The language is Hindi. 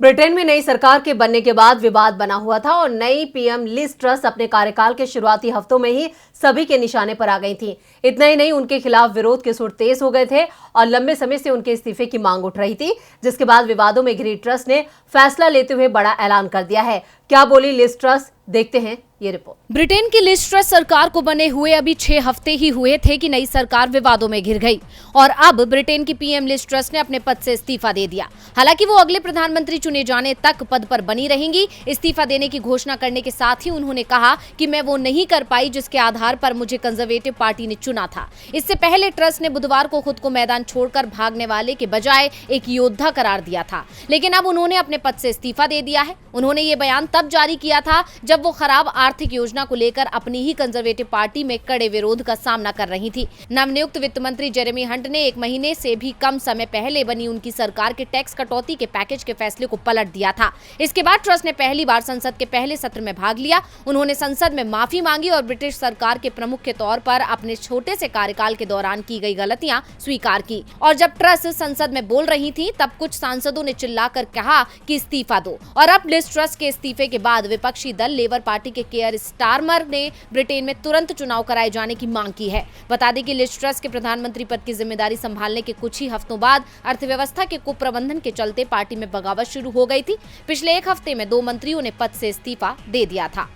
ब्रिटेन में नई सरकार के बनने के बाद विवाद बना हुआ था और नई पीएम लिज ट्रस अपने कार्यकाल के शुरुआती हफ्तों में ही सभी के निशाने पर आ गई थी। इतना ही नहीं, उनके खिलाफ विरोध के सुर तेज हो गए थे और लंबे समय से उनके इस्तीफे की मांग उठ रही थी, जिसके बाद विवादों में घिरी ट्रस ने फैसला लेते हुए बड़ा ऐलान कर दिया है। क्या बोली लिज ट्रस, देखते हैं ये रिपोर्ट। ब्रिटेन की लिज ट्रस सरकार को बने हुए अभी 6 हफ्ते ही हुए थे कि नई सरकार विवादों में घिर गई और अब ब्रिटेन की पीएम लिज ट्रस ने अपने पद से इस्तीफा दे दिया। हालांकि वो अगले प्रधानमंत्री चुने जाने तक पद पर बनी रहेंगी। इस्तीफा देने की घोषणा करने के साथ ही उन्होंने कहा कि मैं वो नहीं कर पाई जिसके आधार पर मुझे कंजर्वेटिव पार्टी ने चुना था। इससे पहले ट्रस ने बुधवार को खुद को मैदान छोड़कर भागने वाले के बजाय एक योद्धा करार दिया था, लेकिन अब उन्होंने अपने पद से इस्तीफा दे दिया है। उन्होंने ये बयान तब जारी किया था जब वो खराब आर्थिक योजना को लेकर अपनी ही कंजर्वेटिव पार्टी में कड़े विरोध का सामना कर रही थी। नवनियुक्त वित्त मंत्री जेरेमी हंट ने 1 महीने से भी कम समय पहले बनी उनकी सरकार के टैक्स कटौती के पैकेज के फैसले को पलट दिया था। इसके बाद ट्रस ने पहली बार संसद के पहले सत्र में भाग लिया। उन्होंने संसद में माफी मांगी और ब्रिटिश सरकार के प्रमुख के तौर पर अपने छोटे से कार्यकाल के दौरान की गई गलतियां स्वीकार की। और जब ट्रस संसद में बोल रही थी तब कुछ सांसदों ने चिल्लाकर कहा कि इस्तीफा दो। और अब लिज ट्रस के इस्तीफे के बाद विपक्षी दल लेबर पार्टी के केयर स्टारमर ने ब्रिटेन में तुरंत चुनाव कराए जाने की मांग की है। बता दें कि लिज ट्रस के प्रधानमंत्री पद की जिम्मेदारी संभालने के कुछ ही हफ्तों बाद अर्थव्यवस्था के कुप्रबंधन के चलते पार्टी में बगावत शुरू हो गई थी। पिछले 1 हफ्ते में 2 मंत्रियों ने पद से इस्तीफा दे दिया था।